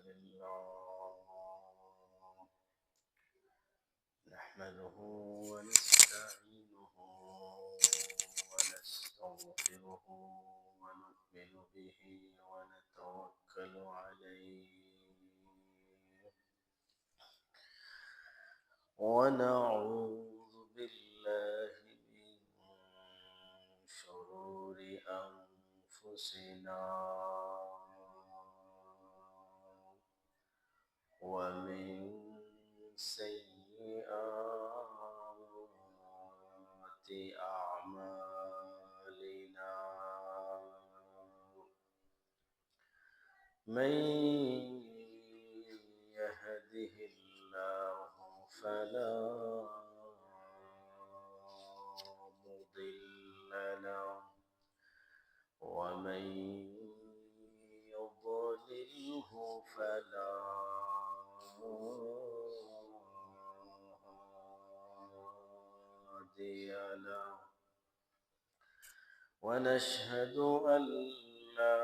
لله نحمده ونستعينه ونستغفره ونؤمن به ونتوكل عليه ونعوذ بالله من شرور أنفسنا ومن سيئات أعمالنا من يهده الله فلا مضل له ومن يضلله فلا هادي له ونشهد أن لا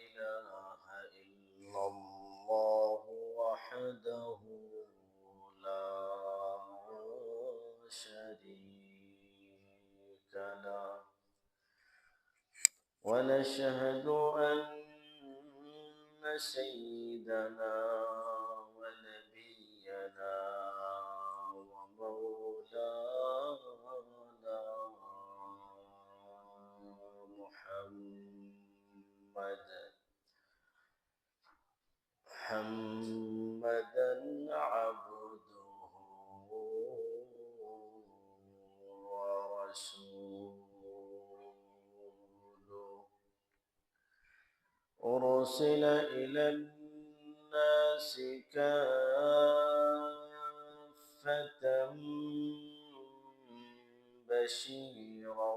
إله إلا الله وحده لا شريك له ونشهد أن سيدنا ونبينا ومولانا محمدا عبده ورسوله أرسل إلى الناس كافة بشيرا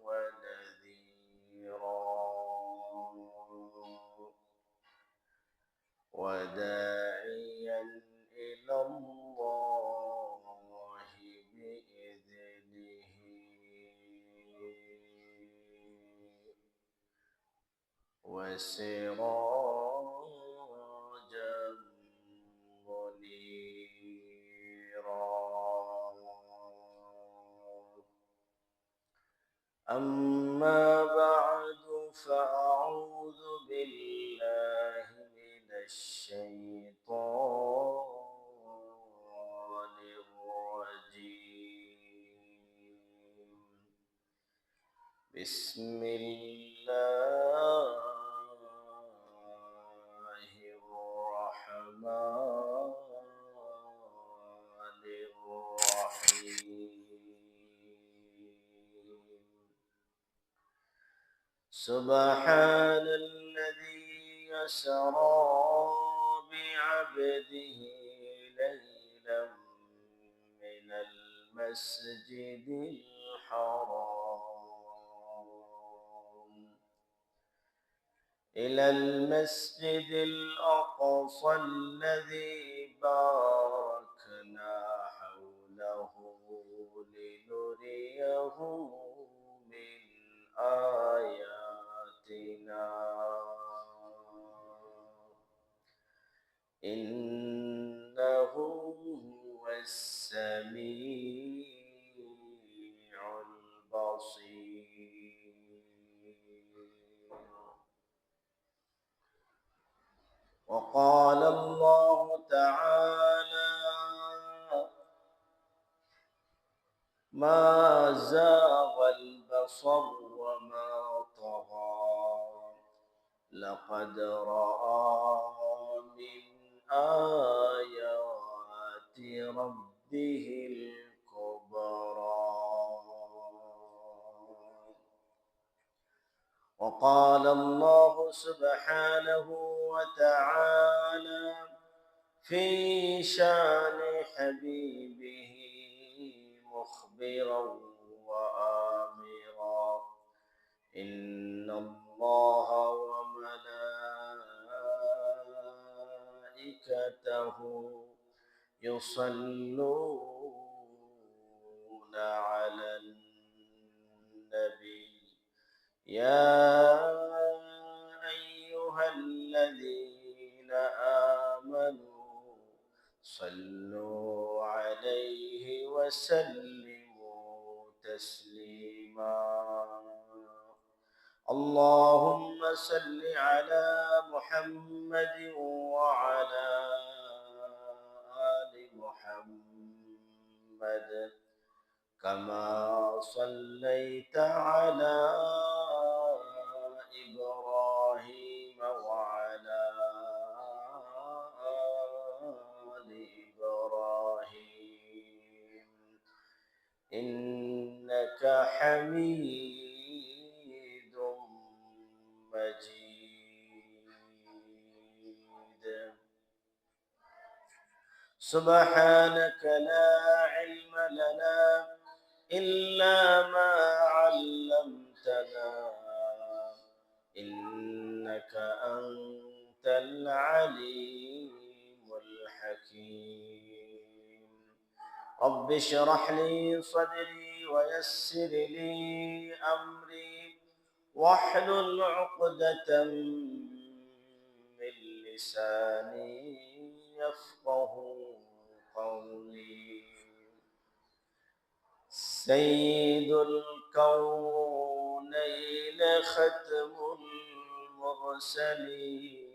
ونذيرا وداعيا إلى الله بإذنه وسراجا منيرا أما بعد فأعوذ بالله من الشيطان الرجيم بسم الله الرحمن الرحيم سبحان الذي يسرى بعبده ليلا من المسجد الحرام إلى المسجد الأقصى الذي باركنا حوله لنريه من آياتنا إنه هو السميع البصير وقال الله تعالى ما زاغ البصر وما طغى لقد رأى من آيات ربه الكبرى وقال الله سبحانه وتعالى في شان حبيبه مخبرا وآمرا إن الله وملائكته يصلون على النبي يا أيها صلوا عليه وسلموا تسليما. اللهم صل على محمد وعلى آل محمد كما صليت على إبراهيم وعلى آل إبراهيم إنك حميد مجيد. سبحانك لا علم لنا إلا ما علمتنا إنك أنت العليم الحكيم. رب اشرح لي صدري ويسر لي أمري واحلل عقدة من لساني يفقه قولي. سيد الكونين ختم المرسلين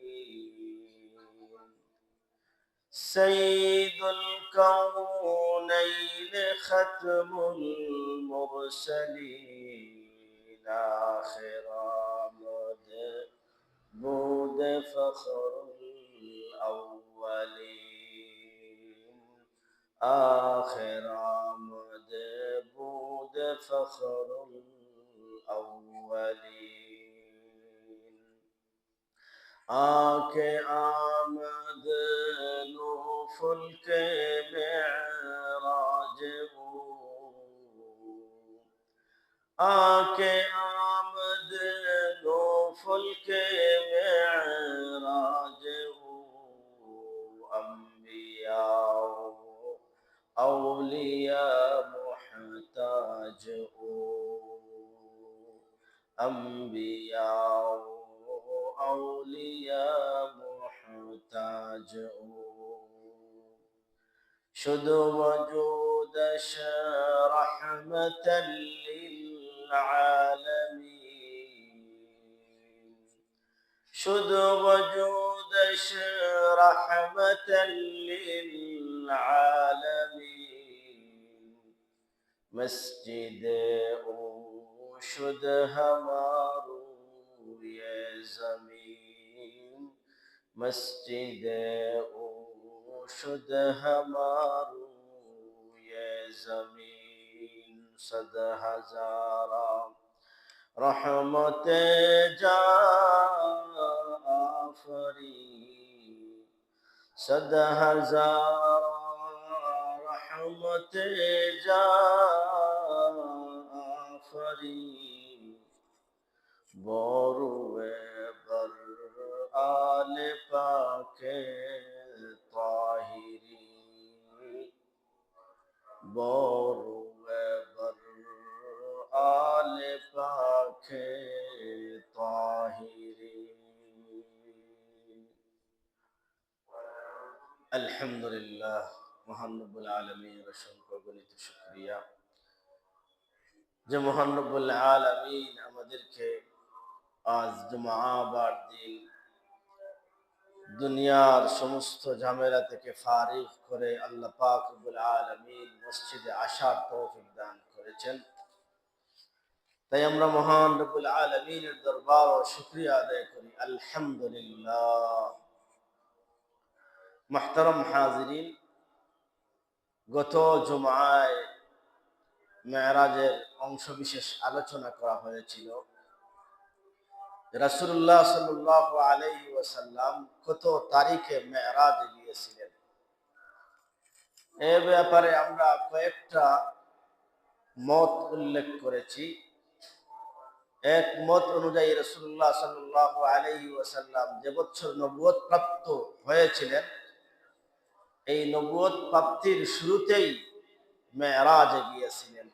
سيد الكونين ختم المرسلين آخر بود فخر الأولين آخر بود فخر الأولين آکے آمد نو فلک معراج آکے آمد نو فلک معراج انبیاء اولیاء محتاج انبیاء اولیاء محتاج شد وجودش رحمة للعالمين شد وجودش رحمة للعالمين مسجد او شد ہمارو یہ زمین مسجد او شد ہمارو یہ زمین صد ہزارہ رحمت جا آفری صد ہزار رحمت جا آفری بروے بر آل پاک طاہری بروے بر آل پاک طاہری. আলহামদুলিল্লাহ, মহান রব্বুল আলামিনের অসংখ্য গণিত শুকরিয়া যে মহান রব্বুল আলামিন আমাদেরকে আজ জুমাবার দিন দুনিয়ার সমস্ত ঝামেলা থেকে ফারিগ করে আল্লাহ পাক রব্বুল আলামিন মসজিদে আসার তৌফিক দান করেছেন। তাই আমরা মহান রব্বুল আলামিনের দরবার ও শুকরিয়া আদায় করি আলহামদুলিল্লাহ। মুহতারাম হাজিরিন, গত জুমায় মেরাজের অংশবিশেষ আলোচনা করা হয়েছিল। রাসূলুল্লাহ সাল্লাল্লাহু আলাইহি ওয়াসাল্লাম কত তারিখে মেরাজে গিয়েছিলেন এ ব্যাপারে আমরা কয়েকটা মত উল্লেখ করেছি। এক মত অনুযায়ী রাসূলুল্লাহ সাল্লাল্লাহু আলাইহি ওয়াসাল্লাম যে বছর নবুয়ত প্রাপ্ত হয়েছিলেন এই নবুয়ত প্রাপ্তির শুরুতেই মেরাজে গিয়েছিলেন।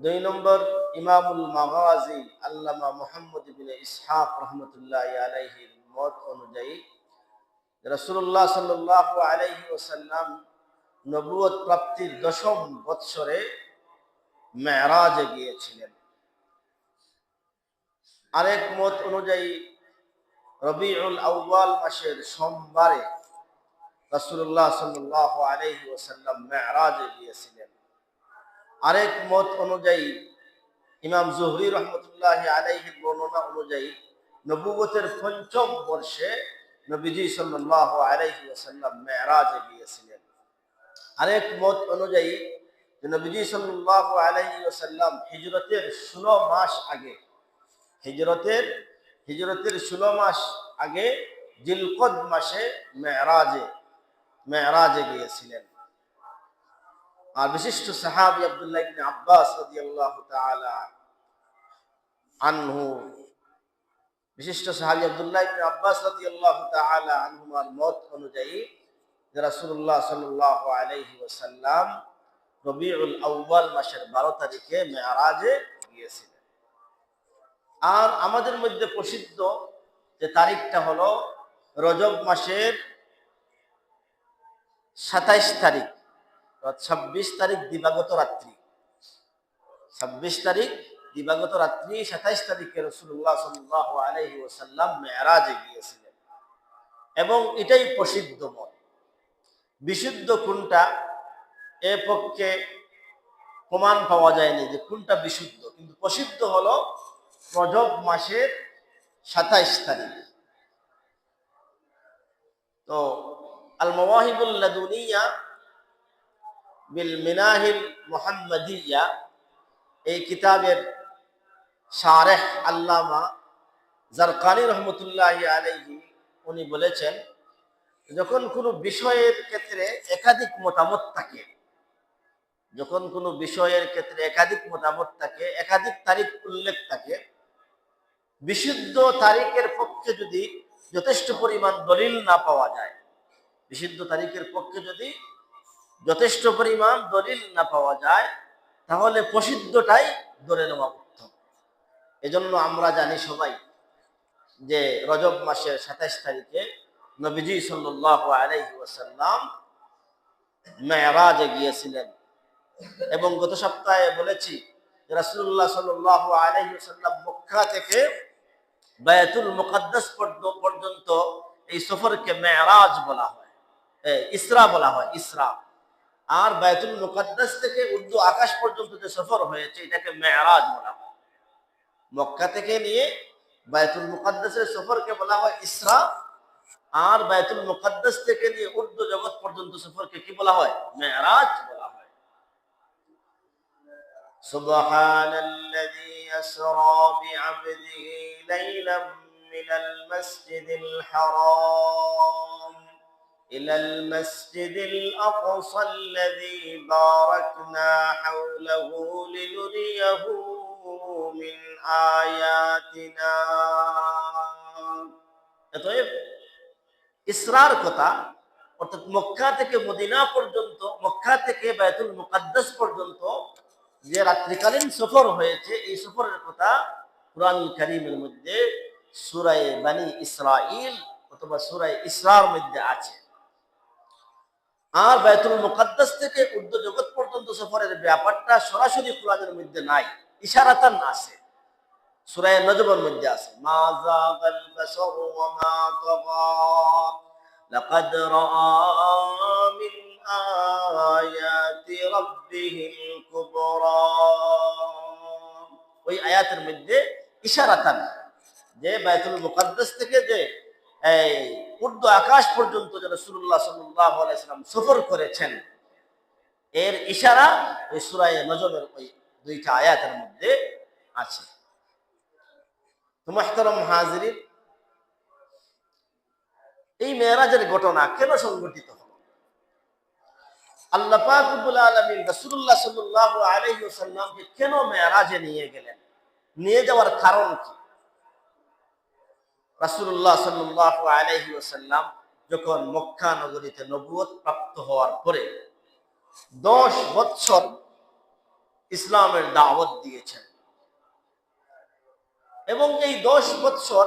দুই নম্বর, ইমামুল মাগাজি আল্লামা মুহাম্মদ ইবনে ইসহাক রাহমাতুল্লাহি আলাইহির মত অনুযায়ী রাসূলুল্লাহ সাল্লাল্লাহু আলাইহি ওয়াসাল্লাম নবুয়ত প্রাপ্তির 10ম বৎসরে মেরাজে গিয়েছিলেন। আরেক মত অনুযায়ী রবিউল আউয়াল মাসের সোমবারে রাসূলুল্লাহ সাল্লাল্লাহু আলাইহি ওয়াসাল্লাম মেরাজে গিয়েছিলেন। আরেক মত অনুযায়ী ইমাম জুহরি রহমতুল্লাহি আলাইহির বর্ণনা অনুযায়ী নবুয়তের 5ম বর্ষে নবীজি সাল্লাল্লাহু আলাইহি ওয়াসাল্লাম মেরাজে গিয়েছিলেন। আরেক মত অনুযায়ী যে নবীজি সাল্লাল্লাহু আলাইহি ওয়াসাল্লাম হিজরতের 16 মাস আগে হিজরতের 16 মাস আগে জিলকদ মাসে মেরাজে গিয়েছিলেন। আর বিশিষ্ট সাহাবী আব্দুল্লাহ ইবনে আব্বাস রাদিয়াল্লাহু তাআলা আনহু আনহুমার মত অনুযায়ী যে রাসূলুল্লাহ সাল্লাল্লাহু আলাইহি ওয়াসাল্লাম রবিউল আউয়াল মাসের 12 তারিখে মেরাজে গিয়েছিলেন। আর আমাদের মধ্যে প্রসিদ্ধ যে তারিখটা হলো রজব মাসের 27 তারিখ, 26 তারিখ দিবাগত রাত্রি, 27 তারিখে রাসূলুল্লাহ সাল্লাল্লাহু আলাইহি ওয়াসাল্লাম মেরাজে গিয়েছিলেন। এবং এটাই প্রসিদ্ধ মত। বিশুদ্ধ কোনটা এ পক্ষে প্রমাণ পাওয়া যায়নি যে কোনটা বিশুদ্ধ, কিন্তু প্রসিদ্ধ হলো রজব মাসের 27 তারিখ। তো আল মাওয়াহিবুল লাদুনিয়া বিল মিনাহিল মুহাম্মাদিয়া এই কিতাবের শারেহ আল্লামা জারকানি রহমতুল্লাহি আলাইহি উনি বলেছেন, যখন কোনো বিষয়ের ক্ষেত্রে একাধিক মতামত থাকে, একাধিক তারিখ উল্লেখ থাকে, বিশুদ্ধ তারিখের পক্ষে যদি যথেষ্ট পরিমাণ দলিল না পাওয়া যায়, তাহলে প্রসিদ্ধটাই ধরে নেওয়া উত্তম। এজন্য আমরা জানি সবাই যে রজব মাসের 27 তারিখে নবীজি সাল্লাল্লাহু আলাইহি ওয়াসাল্লাম মেরাজে গিয়েছিলেন। এবং গত সপ্তাহে বলেছি যে রাসূলুল্লাহ সাল্লাল্লাহু আলাইহি ওয়াসাল্লাম মক্কা থেকে বায়তুল মুকাদ্দাস পর্যন্ত এই সফরকে মেরাজ বলা হয়, ইসরা বলা হয়, ইসরা। আর বায়তুল মুকাদ্দাস থেকে উর্দু আকাশ পর্যন্ত যে সফর হয়েছে এটাকে মেরাজ বলা হয়। মক্কা থেকে নিয়ে বায়তুল মুকাদ্দাসের সফরকে বলা হয় ইসরা, আর বায়তুল মুকাদ্দাস থেকে নিয়ে উর্দু জগৎ পর্যন্ত সফরকে কি বলা হয়? মেরাজ বলা হয়। সুবহানাল্লাযী আসরা বিআবদিহি লাইলাম মিনাল মাসজিদিল হারাম ইলাল মাসজিদিল আকসাল্লাযী বারাকনা হাওলাহু লিনুরিয়াহু মিন আয়াতিনা। অতএব ইসরার কথা, অর্থাৎ মক্কা থেকে মদিনা পর্যন্ত, মক্কা থেকে বায়তুল মুকাদ্দাস পর্যন্ত যে রাত্রিকালীন সফর হয়েছে, এই সফরের কথা কুরআনুল কারীমের মধ্যে সূরা বনী ইসরাঈল অথবা সূরা ইসরার মধ্যে আছে। আর বায়তুল মুকাদ্দাস থেকে উর্দু জগৎ পর্যন্ত সফরের ব্যাপারটা সরাসরি কুরআনের মধ্যে নাই, ইশারাতান আছে, সূরা নজমের মধ্যে আছে। মা যাগাল বাসারু ওয়া মা তাগা লাকাদ রাআ মিন আয়াতি রাব্বিহিল কুবরা। ওই আয়াতের মধ্যে ইশারাতান যে বায়তুল মুকাদ্দাস থেকে যে এই উর্দু আকাশ পর্যন্ত যে রাসূলুল্লাহ সাল্লাল্লাহু আলাইহি ওয়াসাল্লাম সফর করেছেন, এর ইশারা ওই সূরা নজমের ওই দুইটা আয়াতের মধ্যে আছে। তো মুহতারাম হাজিরিন, এই মেরাজের ঘটনা কেন সংঘটিত হলো? আল্লাহ পাক রব্বুল আলামিন রাসূলুল্লাহ সাল্লাল্লাহু আলাইহি ওয়াসাল্লামকে কেন মেরাজে নিয়ে গেলেন? নিয়ে যাওয়ার কারণ কি? রাসূলুল্লাহ সাল্লাল্লাহু আলাইহি ওয়াসাল্লাম যখন মক্কা নগরীতে নবুয়ত প্রাপ্ত হওয়ার পরে 10 বছর ইসলামের দাওয়াত দিয়েছেন, এবং এই 10 বছর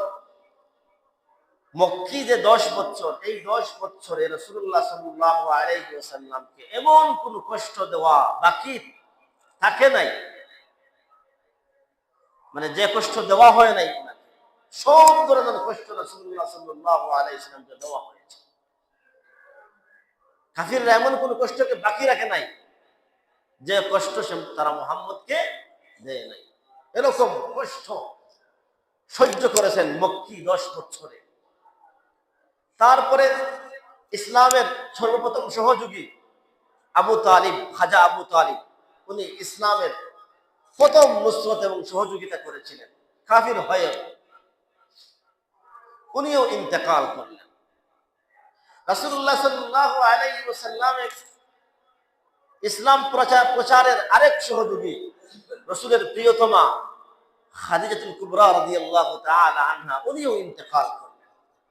মক্কি যে 10 বছর, এই 10 বছরে রাসূলুল্লাহ সাল্লাল্লাহু আলাইহি ওয়াসাল্লামকে এমন কোন কষ্ট দেওয়া বাকি থাকে নাই, মানে যে কষ্ট দেওয়া হয় নাই, সব ধরনের কষ্ট রাসূলুল্লাহ সাল্লাল্লাহু আলাইহি ওয়াসাল্লামকে দেওয়া হয়েছে। কাফিররা এমন কোন কষ্টকে বাকি রাখে নাই যে কষ্ট তারা মুহাম্মদকে দেয় নাই। এরকম কষ্ট সহ্য করেছেন মক্কি 10 বছরে। তারপরে ইসলামের সর্বপ্রথম সহযোগী আবু তালিব, খাজা আবু তালিব, উনি ইসলামের প্রথম নুসরত এবং সহযোগিতা করেছিলেন। কাফির হয়ে উনিও ইন্তেকাল করলেন। রাসূলুল্লাহ সাল্লাল্লাহু আলাইহি ওয়াসাল্লামের ইসলাম প্রচারের আরেক সহযোগী রাসূলের প্রিয়তমা খাদিজাতুল কুবরা রাদিয়াল্লাহু তাআলা আনহা, উনিও ইন্তেকাল করলেন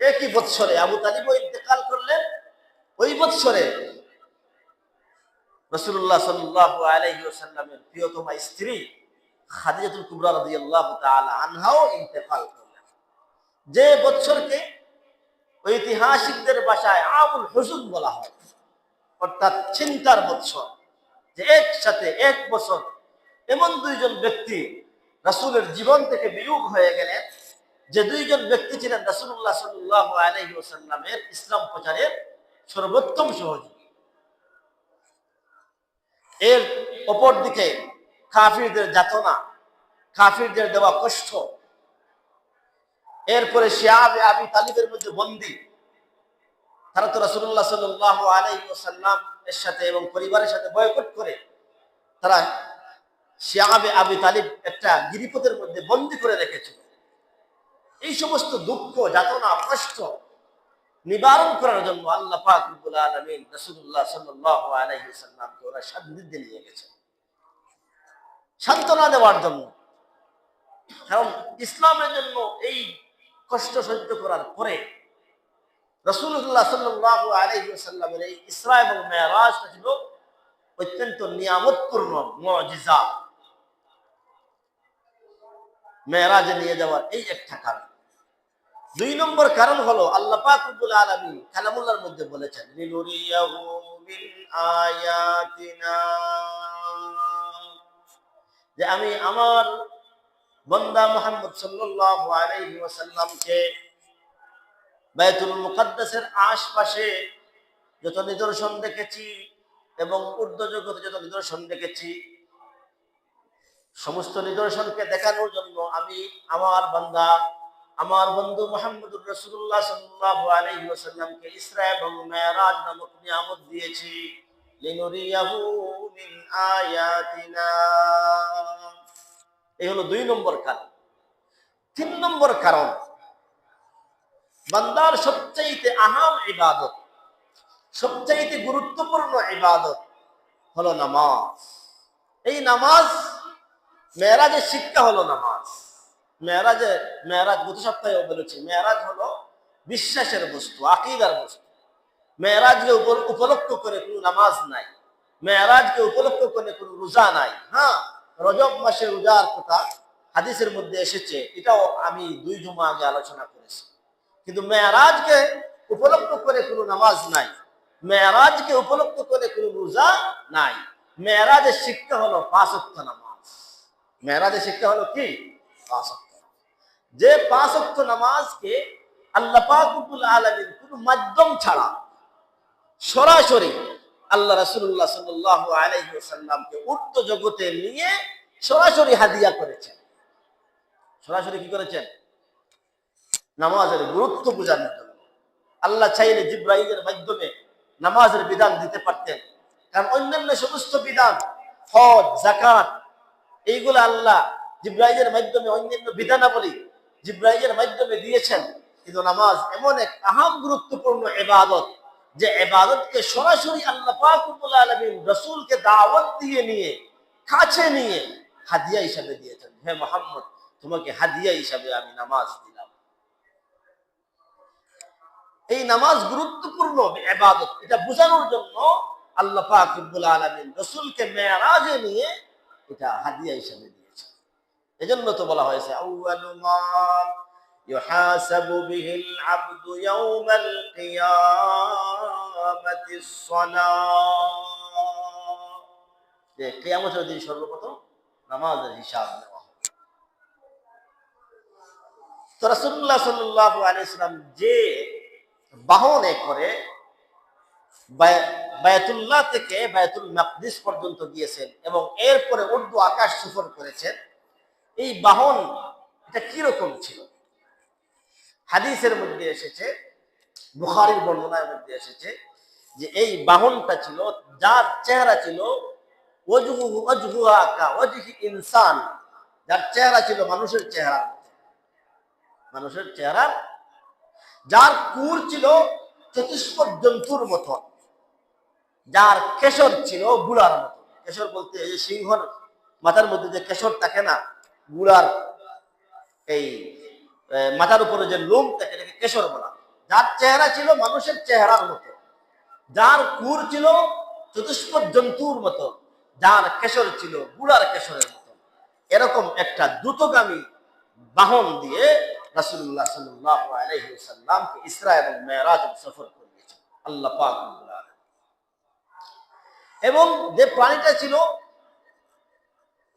একই বছরে। আবু তালিবও ইন্তেকাল করলেন ওই বছরে। রাসূলুল্লাহ সাল্লাল্লাহু আলাইহি ওয়াসাল্লামের প্রিয়তমা স্ত্রী খাদিজাতুল কুবরা রাদিয়াল্লাহু তাআলা আনহাও ইন্তেকাল করলেন। যে বছরকে ঐতিহাসিকদের ভাষায় আমুল হুজুন বলা হয়, অর্থাৎ চিন্তার বছর, যে একসাথে এক বছর এমন দুইজন ব্যক্তি রাসূলের জীবন থেকে বিয়োগ হয়ে গেলেন, যে দুইজন ব্যক্তি ছিলেন রাসূলুল্লাহ সাল্লাল্লাহু আলাইহি ওয়াসাল্লামের ইসলাম প্রচারের সর্বোত্তম সহযোগী। এর অপর দিকে কাফিরদের যাতনা, কাফিরদের দেওয়া কষ্ট, এরপরে শিয়াবে আবি তালিবের মধ্যে বন্দী। তারা তো রাসূলুল্লাহ সাল্লাল্লাহু আলাইহি ওয়াসাল্লাম এর সাথে এবং পরিবারের সাথে বয়কট করে তারা শিয়াবে আবি তালিব একটা গিরিপথের মধ্যে বন্দী করে রেখেছিল। এই সমস্ত দুঃখ, যাতনা, কষ্ট নিবারণ করার জন্য আল্লাহ পাক রব্বুল আলামিন রাসূলুল্লাহ সাল্লাল্লাহু আলাইহি ওয়াসাল্লামকে ওরা সান্নিধ্যে নিয়ে গেছেন সান্ত্বনা দেওয়ার জন্য। কারণ ইসলামের জন্য এই কষ্ট সহ্য করার পরে রাসূলুল্লাহ সাল্লাল্লাহু আলাইহি ওয়াসাল্লামের এই ইসরা এবং মেরাজটা ছিল অত্যন্ত নিয়ামতপূর্ণ মুজিজা। মেরাজে নিয়ে যাওয়ার এই একটা কারণ। 2 নম্বর কারণ হলো আল্লাহ পাক রব্বুল আলামিন কালামুল্লাহর মধ্যে বলেছেন, লিনুরিয়াহু মিন আয়াতিনা, যে আমি আমার বান্দা মুহাম্মদ সাল্লাল্লাহু আলাইহি ওয়াসাল্লামকে বাইতুল মুকাদ্দাসের আশপাশে যত নিদর্শন দেখেছি এবং ঊর্ধ্ব জগতে যত নিদর্শন দেখেছি, সমস্ত নিদর্শনকে দেখানোর জন্য আমি আমার বান্দা, আমার বন্ধু মুহাম্মদুর রাসূলুল্লাহ সাল্লাল্লাহু আলাইহি ওয়াসাল্লামকে ইসরা এবং মেরাজ নামক নিয়ামত দিয়েছি। লিনুরিয়াহু মিন আয়াতিনা, এই হলো 2 নম্বর কারণ। 3 নম্বর কারণ, বান্দার সবচাইতে আহাম ইবাদত, সবচাইতে গুরুত্বপূর্ণ ইবাদত হলো নামাজ। এই নামাজ মেরাজের শিক্ষা হলো নামাজ। মেরাজ গত সপ্তাহে বলেছি, মেরাজ হলো বিশ্বাসের বস্তু, আকীদার বস্তু। মেরাজকে উপলক্ষ করে কোনো নামাজ নাই, মেরাজকে উপলক্ষ করে কোনো রোজা নাই। হ্যাঁ, রজব মাসে রোজার কথা হাদিসের মধ্যে এসেছে, এটাও আমি 2 জুমা আগে আলোচনা করেছি। কিন্তু মেরাজকে উপলক্ষ করে কোনো নামাজ নাই, মেরাজকে উপলক্ষ করে কোনো রোজা নাই। মেরাজের শিক্ষা হলো 5 ওয়াক্ত নামাজ। মেরাজের শিক্ষা হলো কি? 5 ওয়াক্ত। যে 5 ওয়াক্ত নামাজকে আল্লাহ পাক রব্বুল আলামিন কোনো মাধ্যম ছাড়া সরাসরি আল্লাহ রাসূলুল্লাহ সাল্লাল্লাহু আলাইহি ওয়াসাল্লামকে ঊর্ধ্ব জগতে নিয়ে সরাসরি হাদিয়া করেছেন। সরাসরি কি করেছেন? নামাজের গুরুত্ব বোঝানোর জন্য। আল্লাহ চাইলে জিবরাইলের মাধ্যমে নামাজের বিধান দিতে পারতেন, কারণ অন্যান্য সমস্ত বিধান, হজ, যাকাত, এইগুলো আল্লাহ জিবরাইলের মাধ্যমে অন্যান্য বিধানাবলী জিবরাইলের মাধ্যমে দিয়েছেন। কিন্তু নামাজ এমন এক আহাম গুরুত্বপূর্ণ ইবাদত, যে ইবাদতকে সরাসরি আল্লাহ পাক রব্বুল আলামিন রাসূলকে দাওয়াত দিয়ে নিয়ে কাছে নিয়ে হাদিয়া হিসাবে দিয়েছেন। হে মুহাম্মদ, তোমাকে হাদিয়া হিসাবে আমি নামাজ দিলাম। এই নামাজ গুরুত্বপূর্ণ ইবাদত, এটা বোঝানোর জন্য আল্লাহ পাক রব্বুল আলামিন রাসূলকে মেরাজে নিয়ে এটা হাদিয়া হিসেবে দিয়েছেন। এজন্য তো বলা হয়েছে আউয়ালু মা يحاسب به العبد يوم القيامة الصلاة যে কিয়ামতের দিন সর্বপ্রথম নামাজের হিসাব নেওয়া হবে। তো রাসূলুল্লাহ সাল্লাল্লাহু আলাইহি ওয়াসাল্লাম যে বাহনে করে বায়তুল্লাহ থেকে বায়তুল মাকদিস পর্যন্ত গিয়েছেন এবং এরপরে উর্দু আকাশ সফর করেছেন, এই বাহন এটা কিরকম ছিল? হাদিসের মধ্যে এসেছে, বুখারীর বর্ণনার মধ্যে এসেছে যে এই বাহনটা ছিল, যার চেহারা ছিল ইনসান, যার চেহারা ছিল মানুষের চেহারা, মানুষের চেহারা, যার কুর ছিল চতুষ্পদ জন্তুর মতো, যার কেশর ছিল গুলার মতো। কেশর বলতে এই যে সিংহর মাথার মধ্যে যে কেশর থাকে না, গুলার এই মাথার উপরে যে লোম থাকে এটাকে কেশর বলা। যার চেহারা ছিল মানুষের চেহারার মতো, যার কুর ছিল চতুষ্পদ জন্তুর মতো, যার কেশর ছিল গুলার কেশরের মতো, এরকম একটা দ্রুতগামী বাহন দিয়ে রাসূলুল্লাহ সাল্লাল্লাহু আলাইহি ওয়াসাল্লামকে ইসরা এবং মেরাজ সফর করিয়েছেন আল্লাহ পাক। এবং যে প্রাণীটা ছিল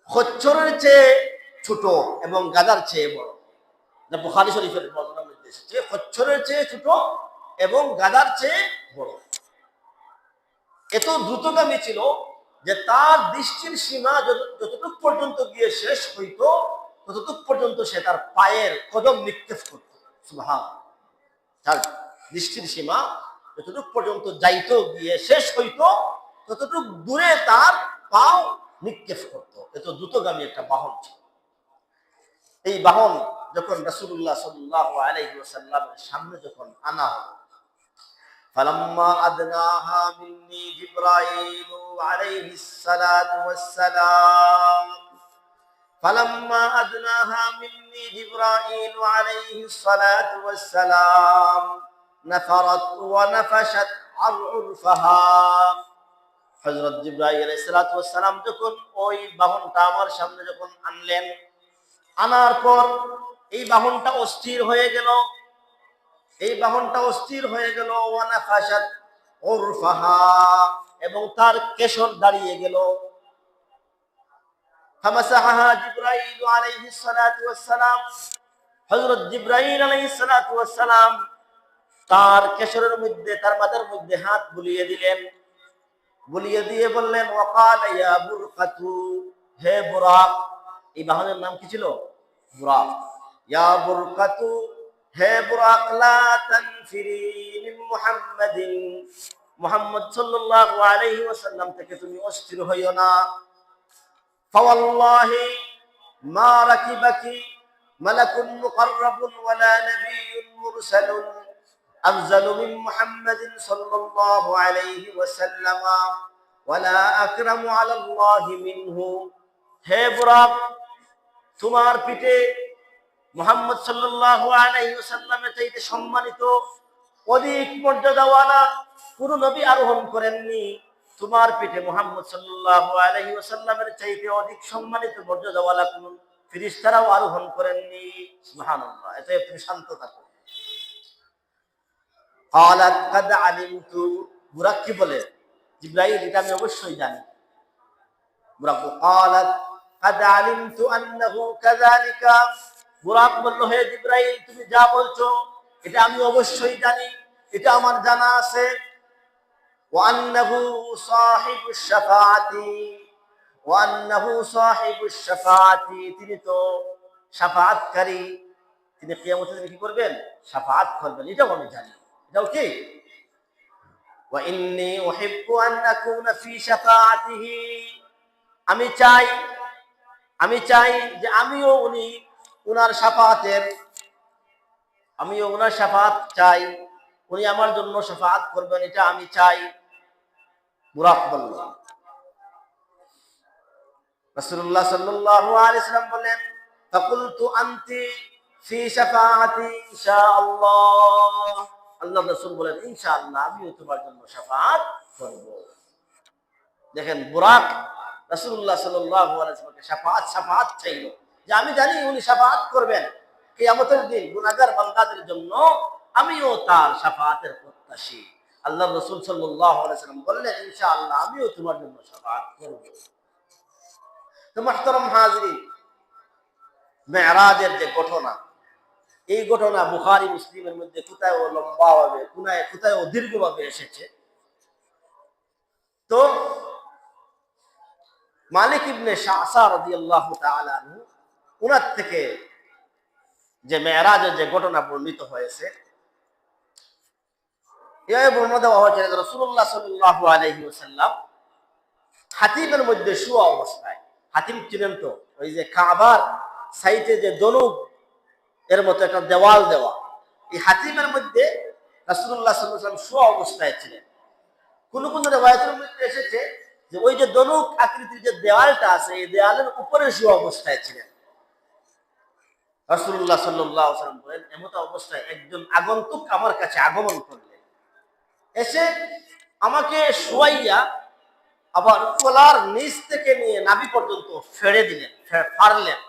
খচ্চরের চেয়ে ছোট এবং গাধার চেয়ে বড়, বুখারী শরীফের বর্ণনা মধ্যে এসেছে খচ্চরের চেয়ে ছোট এবং গাধার চেয়ে বড়। এত দ্রুতগামী ছিল যে তার দৃষ্টির সীমা যতটুকু পর্যন্ত গিয়ে শেষ হইতো ততটুকু পর্যন্ত সে তার পায়ের কদম নিক্ষেপ করত। সুবহানাল্লাহ, তার দৃষ্টির সীমা যতটুকু পর্যন্ত যাইতো গিয়ে শেষ হইতো ততটুকু দূরে তার পাও নিক্ষেপ করত। এত দ্রুতগামী একটা বাহন ছিল। এই বাহন যখন রাসূলুল্লাহ সাল্লাল্লাহু আলাইহি ওয়াসাল্লামের সামনে যখন আনা হলো, ফালাম্মা আদনাহা মিন্নি জিবরাইল আলাইহিস সালাতু ওয়াস সালাম, ফালাম্মা আদনাহা মিন্নি জিবরাইল আলাইহিস সালাতু ওয়াস সালাম নাফারাত ওয়া নাফাশাত আরফাহা। হযরত জিবরাইল আলাইহিস সালাতু ওয়াস সালাম যখন ওই বাহনটা আমার সামনে যখন আনলেন, আনার পর এই বাহনটা অস্থির হয়ে গেল, এই বাহনটা অস্থির হয়ে গেল, ওয়া নাফাশাত উরফাহা, এবং তার কেশর দাঁড়িয়ে গেল। ফামাসাহাহা জিবরাইল আলাইহিস সালাতু ওয়াস সালাম, হযরত জিবরাইল আলাইহিস সালাতু ওয়াস সালাম তার কেশরের মধ্যে, তার মাথার মধ্যে হাত বুলিয়ে দিলেন, বুলিয়ে দিয়ে বললেন ওয়াকালা ইয়া বুরকাতু, হে বুরাক। এই বাহনের নাম কি ছিল? বুরাক। ইয়া বুরকাতু, হে বুরাক, লা তানফিরি মিন মুহাম্মাদিন, মুহাম্মদ সাল্লাল্লাহু আলাইহি ওয়াসাল্লাম থেকে তুমি অস্থির হইও না। ফাওয়াল্লাহি মা রাকিবাকি মালাকুন মুকাররাবুন ওয়ালা নাবিয়্যুন মুরসালুন আফজালু মিন মুহাম্মাদিন সাল্লাল্লাহু আলাইহি ওয়াসাল্লাম ওয়ালা আকরামু আলাল্লাহি মিনহু। হে বুরাক, তোমার পিঠে মুহাম্মদ সাল্লাল্লাহু আলাইহি ওয়াসাল্লামের চাইতে সম্মানিত অধিক মর্যাদাওয়ালা কোন নবী আরোহণ করেননি। তোমার পিঠে মুহাম্মদ সাল্লাল্লাহু আলাইহি ওয়াসাল্লামের চাইতে অধিক সম্মানিত মর্যাদাওয়ালা কোন ফেরেশতারাও আরোহণ করেননি। সুবহানাল্লাহ, এতে তুমি শান্ত থাকো। ক্বালাত কাদ আলিমতু, বুরাক কি বলে? জিবরাইল, এটা আমি অবশ্যই জানি। বুরাক ক্বালাত কাদ আলিমতু আন্নাহু কাযালিকা, বুরাক বলল, হে জিবরাইল, তুমি যা বলছো এটা আমি অবশ্যই জানি, এটা আমার জানা আছে। ওয়া আন্নাহু সাহিবুশ শাফাআতি, ওয়া আন্নাহু সাহিবুশ শাফাআতি, তিনি তো শাফাআতকারী, তিনি কিয়ামতের দিনে কি করবেন? শাফাআত করবেন, এটাও আমি জানি। এটাও কি? ওয়া ইন্নী উহিব্বু আন আকুনা ফি শাফাআতিহি, আমি চাই যে আমিও উনার শাফাআতের, আমিও উনার শাফাআত চাই, উনি আমার জন্য শাফাআত করবেন, এটা আমি চাই। বুরাক বলল। রাসূলুল্লাহ সাল্লাল্লাহু আলাইহি ওয়াসাল্লাম বলেন ফাকুলতু আনতি ফি শাফাআতি ইনশাআল্লাহ, আল্লাহর রাসূল বলেন ইনশাআল্লাহ আমিও তোমার জন্য শাফাআত করব। দেখেন, বুরাক রাসূলুল্লাহ সাল্লাল্লাহু আলাইহি ওয়াসাল্লামকে শাফাআত চাইল, যে আমি জানি উনি শাফাআত করবেন, কিয়ামতের দিন গুনাহগার বান্দাদের জন্য আমিও তার শাফাআতের প্রত্যাশী। আল্লাহর রাসূল সাল্লাল্লাহু আলাইহি ওয়াসাল্লাম বললেন, ইনশাআল্লাহ আমিও তোমার জন্য শাফাআত করব। তো মুহতারাম হাজিরিন, মেরাজের যে ঘটনা, এই ঘটনা বুখারী মুসলিমের মধ্যে কোথায় লম্বাভাবে, কোথায় দীর্ঘভাবে এসেছে। তো মালিক ইবনে শাসা রাদিয়াল্লাহু তাআলা আনহু, উনার থেকে যে মেরাজের যে ঘটনা বর্ণিত হয়েছে, এই বর্ণনা দেওয়া হয়েছে রাসূলুল্লাহ সাল্লাল্লাহু আলাইহি ওয়াসাল্লাম হাতিমের মধ্যে শুয়া অবস্থায়, হাতিম চিনেন তো, ওই যে কাবার সাইডে যে দনুক এর মতো একটা দেওয়াল দেওয়া, এই হাতিমের মধ্যে রাসূলুল্লাহ সাল্লাল্লাহু আলাইহি ওয়াসাল্লাম শুয়া অবস্থায় ছিলেন। কোন কোন রিওয়ায়াতের মধ্যে এসেছে যে ওই যে দনুক আকৃতির যে দেওয়ালটা আছে, এই দেওয়ালের উপরে শুয়া অবস্থায় ছিলেন। রাসূলুল্লাহ সাল্লাল্লাহু আলাইহি ওয়াসাল্লাম বলেন, এমত অবস্থায় একজন আগন্তুক আমার কাছে আগমন করলেন, এসে আমাকে শুয়াইয়া আবার গলার নিচ থেকে নিয়ে নাভি পর্যন্ত ফেড়ে দিলেন, ফাড়লেন।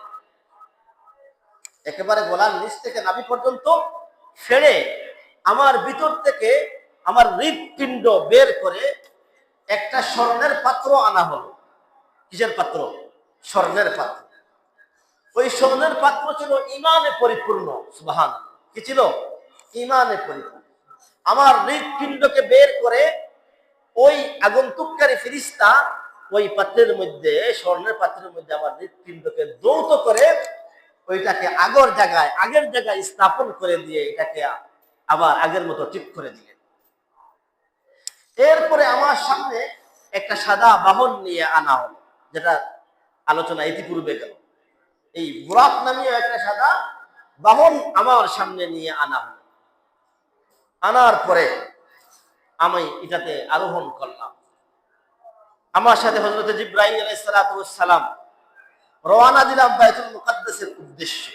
একেবারে গলার নিচ থেকে নাভি পর্যন্ত ফেড়ে আমার ভিতর থেকে আমার হৃৎপিণ্ড বের করে একটা স্বর্ণের পাত্র আনা হলো। কিসের পাত্র? স্বর্ণের পাত্র। ওই স্বর্ণের পাত্র ছিল ঈমানে পরিপূর্ণ। সুবহানাল্লাহ। কি ছিল? ঈমানে পরিপূর্ণ। আমার হৃৎপিণ্ডকে বের করে ওই আগন্তুককারী ফেরেশতা ওই পাত্রের মধ্যে, স্বর্ণের পাত্রের মধ্যে আমার হৃৎপিণ্ডকে দ্রৌত করে ওইটাকে আগের জায়গায় স্থাপন করে দিয়ে এটাকে আবার আগের মতো ঠিক করে দিলেন। এরপরে আমার সামনে একটা সাদা বাহন নিয়ে আনা হলো, যেটা আলোচনা ইতিপূর্বে গেল। এই বুরাক নামীয় একটা সাদা বাহন আমার সামনে নিয়ে আনা হলো। আনার পরে আমি এটাতে আরোহণ করলাম। আমার সাথে হযরত জিবরাইল আলাইহিস সালাতু ওয়াস সালাম রওনা দিলাম বাইতুল মুকাদ্দাসের উদ্দেশ্যে।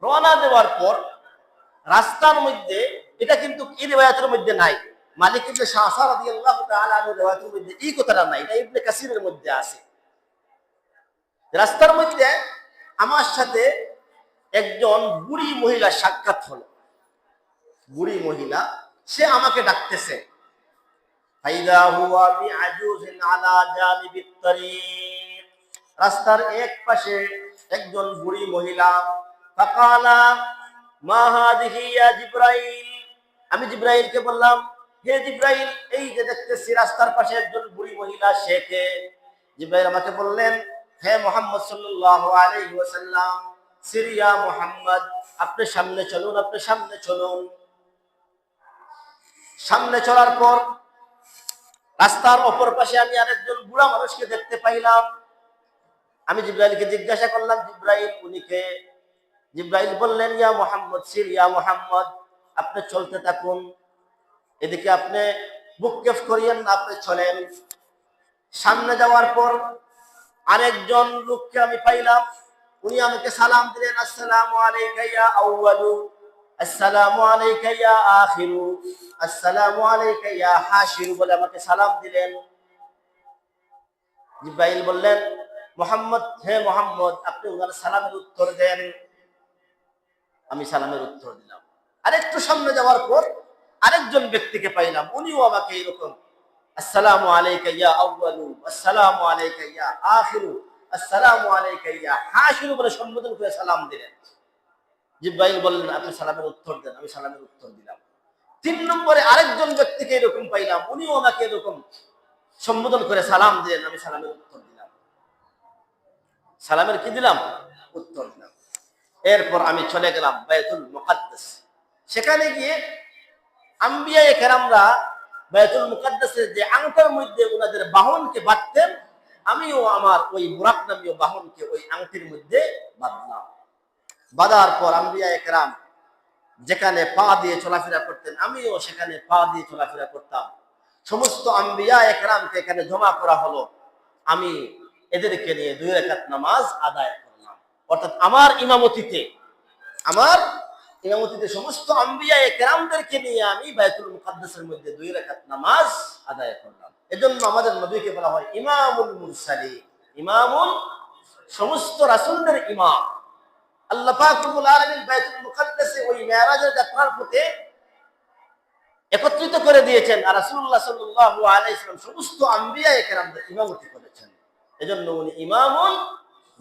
রওনা দেওয়ার পর রাস্তার মধ্যে, এটা কিন্তু এই রিওয়ায়াতের মধ্যে নাই, মালিক ইবনে শাসা রাদিয়াল্লাহু তাআলা আনহু রিওয়ায়াতের মধ্যে এই কথাটা নাই, এটা ইবনে কাসিরের মধ্যে আছে। রাস্তার মধ্যে আমার সাথে একজন বুড়ি মহিলা সাক্ষাৎ হলো। বুড়ি মহিলা, সে আমাকে ডাকতেছে। ফাইদা হুয়া বিআজুজিন আলা জানিবিত তারিক, রাস্তার এক পাশে একজন বুড়ি মহিলা। ফাকালা মা হাযিহি ইয়া জিবরাইল, আমি জিবরাইলকে বললাম, হে জিবরাইল, এই যে দেখতেছি রাস্তার পাশে একজন বুড়ি মহিলা, সে কে? জিবরাইল আমাকে বললেন, হে মুহাম্মদ সাল্লাল্লাহু আলাইহি ওয়াসাল্লাম, সিরিয়া মুহাম্মদ, আপনি সামনে চলুন, আপনি সামনে চলুন। সামনে চলার পর রাস্তার অপর পাশে আমি আরেকজন বুড়া মানুষকে দেখতে পাইলাম। আমি জিবরাইলকে জিজ্ঞাসা করলাম, জিবরাইল, উনি কে? জিবরাইল বললেন, ইয়া মুহাম্মদ, সিরিয়া মুহাম্মদ, আপনি চলতে থাকুন, এদিকে আপনি বুককেফ করিয়েন না, আপনি চলেন। সামনে যাওয়ার পর আরেকজন লোককে আমি পাইলাম, উনি আমাকে সালাম দিলেন, আসসালামু আলাইকা ইয়া আউয়ালু, আসসালামু আলাইকা ইয়া আখিরু, আসসালামু আলাইকা ইয়া হাশিরু বলে আমাকে সালাম দিলেন। জিবরাইল বললেন, মুহাম্মদ, হে মুহাম্মদ, আপনি ওনার সালামের উত্তর দেন। আমি সালামের উত্তর দিলাম। আরেকটু সামনে যাওয়ার পর আরেকজন ব্যক্তিকে পাইলাম, উনিও আমাকে এরকম আসসালামু আলাইকা ইয়া আউয়ালু, আসসালামু আলাইকা ইয়া আখিরু, আসসালামু আলাইকা ইয়া হাশিরু বলে সম্বোধন করে সালাম দিলেন। জিবরাইল বললেন, আপনি সালামের উত্তর দেন। আমি সালামের উত্তর দিলাম। 3 নম্বরে আরেকজন ব্যক্তিকে এরকম পাইলাম, উনিও আমাকে এরকম সম্বোধন করে সালাম দিলেন। আমি সালামের উত্তর দিলাম। সালামের কি দিলাম? উত্তর দিলাম। এরপর আমি চলে গেলাম বাইতুল মুকাদ্দাস। সেখানে গিয়ে আম্বিয়ায়ে কেরামরা বাইতুল মুকাদ্দাসের যে আংটার মধ্যে ওনাদের বাহনকে বাঁধতেন, আমিও আমার ওই বুরাক নামীয় বাহনকে ওই আংটির মধ্যে বাঁধলাম। বাঁধার পর আম্বিয়ায়ে কেরাম যেখানে পা দিয়ে চলাফেরা করতেন, আমিও সেখানে পা দিয়ে চলাফেরা করতাম। সমস্ত আম্বিয়ায়ে কেরামকে এখানে জমা করা হলো। আমি এদেরকে নিয়ে 2 রাকাত নামাজ আদায় করলাম। অর্থাৎ আমার ইমামতিতে সমস্ত আম্বিয়ায়ে কেরামদেরকে নিয়ে আমি বাইতুল মুকাদ্দাসের মধ্যে 2 রাকাত নামাজ আদায় করলাম। এজন্য আমাদের নবীকে বলা হয় ইমামুল মুরসালিন, ইমামুল, সমস্ত রাসূলদের ইমাম। আল্লাহ পাক রব্বুল আলামিন বাইতুল মুকাদ্দাসে ওই মেরাজের যাত্রার পথে একত্রিত করে দিয়েছেন, আর রাসূলুল্লাহ সাল্লাল্লাহু আলাইহি ওয়াসাল্লাম সমস্ত আম্বিয়া কেরামদের ইমামতি করেছেন। এজন্য উনি ইমামুল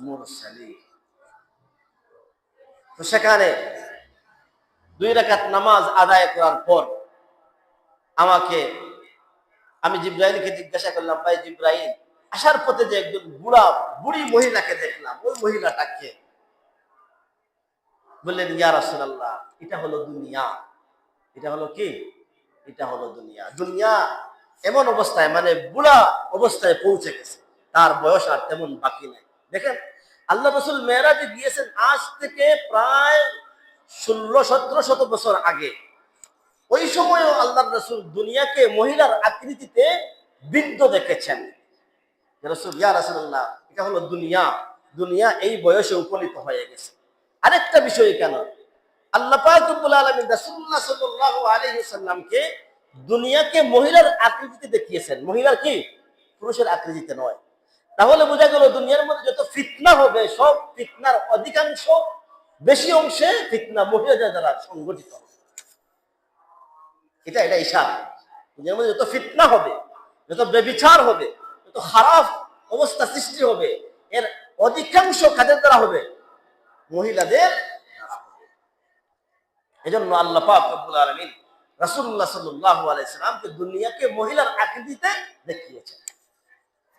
মুরসালিন। তো সেখানে 2 রাকাত নামাজ আদায় করার পর আমি জিবরাইলকে জিজ্ঞাসা করলাম, ভাই জিবরাইল, আসার পথে যে একজন বুড়ি মহিলাকে দেখলাম, ওই মহিলাটাকে বললেন, ইয়া রাসূলুল্লাহ, এটা হলো দুনিয়া। এটা হলো কি? এটা হলো দুনিয়া। দুনিয়া এমন অবস্থায়, মানে বুড়া অবস্থায় পৌঁছে গেছে, তার বয়স আর তেমন বাকি নাই। দেখেন, আল্লাহ রাসূল মেরাজে গিয়েছেন আজ থেকে প্রায় 1600-1700 বছর আগে। ওই সময়ও আল্লাহ রাসূল দুনিয়াকে মহিলার আকৃতিতে বিদ্ধ দেখেছেন। রাসূল, ইয়া রাসূলুল্লাহ, এটা হলো দুনিয়া। দুনিয়া এই বয়সে উপনীত হয়ে গেছে। আরেকটা বিষয়, কেন আল্লাহ পাক রব্বুল আলামিন রাসূলুল্লাহ সাল্লাল্লাহু আলাইহি ওয়াসাল্লামকে দুনিয়াকে মহিলার আকৃতিতে দেখিয়েছেন, মহিলার কি, পুরুষের আকৃতিতে নয়। তাহলে বোঝা গেল দুনিয়ার মধ্যে যত ফিতনা হবে, সব ফিতনার অধিকাংশ, বেশি অংশে ফিতনা মহিলাদের দ্বারা সংগঠিত হবে। এটা ইশারা। দুনিয়ার মধ্যে যত ফিতনা হবে, যত ব্যভিচার হবে, যত খারাপ অবস্থা সৃষ্টি হবে, এর অধিকাংশ কাদের দ্বারা হবে? মহিলাদের দ্বারা হবে। এজন্য আল্লাহ পাক রব্বুল আলামিন রাসূলুল্লাহ সাল্লাল্লাহু আলাইহি সাল্লামকে দুনিয়াকে মহিলার আকৃতিতে দেখিয়েছেন।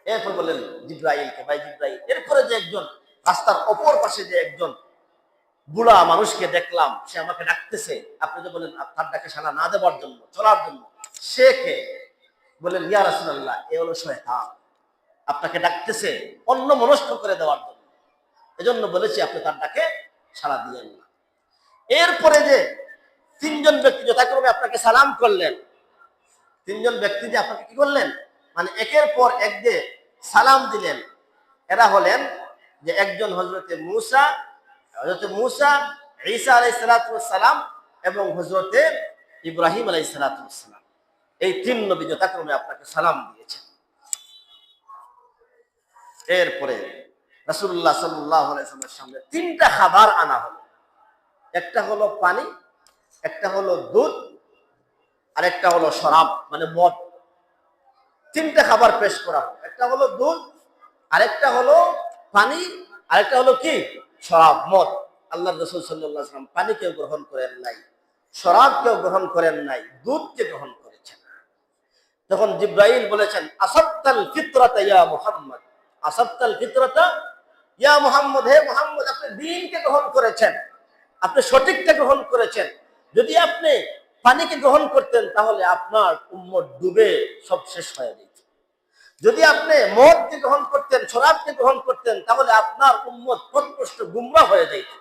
এরপর বললেন জিবরাইলকে, ভাই জিবরাইল, এরপরে যে একজন রাস্তার অপর পাশে যে একজন বুড়া মানুষকে দেখলাম, সে আমাকে ডাকতেছে, আপনি যে বলেন তার ডাকে সাড়া না দেওয়ার জন্য, চলার জন্য, সে কে? বলেন, ইয়া রাসূলুল্লাহ, এ হলো শয়তান, আপনাকে ডাকতেছে অন্য মনস্ক করে দেওয়ার জন্য। এজন্য বলেছি আপনি তার ডাকে সাড়া দিয়েন না। এরপরে যে 3 জন ব্যক্তি যথাক্রমে আপনাকে সালাম করলেন, 3 জন ব্যক্তি যে আপনাকে কি করলেন, মানে একের পর এক যে সালাম দিলেন, এরা হলেন যে একজন হযরতে মূসা, ঈসা আলাইহিস সালাতু ওয়াস সালাম এবং হযরতে ইব্রাহিম আলাইহিস সালাতু ওয়াস সালাম। এই 3 নবী যথাক্রমে আপনাকে সালাম দিয়েছেন। এরপরে রাসূলুল্লাহ সাল্লাল্লাহু আলাইহি ওয়াসাল্লামের সামনে 3টা খাবার আনা হলো। একটা হলো পানি, একটা হলো দুধ, আর একটা হলো শরাব, মানে মদ। 3টা খাবার পেশ করা হলো। একটা হলো দুধ, আরেকটা হলো পানি, আরেকটা হলো কি, শরাব, মদ। আল্লাহর রাসূল সাল্লাল্লাহু আলাইহি ওয়াসাল্লাম পানিকে গ্রহণ করেন নাই, শরাবকেও গ্রহণ করেন নাই, দুধকে গ্রহণ করেছেন। তখন জিবরাইল বলেছেন, আসাবতাল ফিতরাতা ইয়া মুহাম্মদ, আসাবতাল ফিতরাতা ইয়া মুহাম্মদ, হে মুহাম্মদ, আপনি দ্বীনকে গ্রহণ করেছেন, আপনি সঠিকটা গ্রহণ করেছেন। যদি আপনি পানিকে গ্রহণ করতেন তাহলে আপনার উম্মত ডুবে সব শেষ হয়ে যেত। যদি আপনি মদকে গ্রহণ করতেন, শরাবকে গ্রহণ করতেন, তাহলে আপনার উম্মত পথভ্রষ্ট গুমরাহ হয়ে যেত।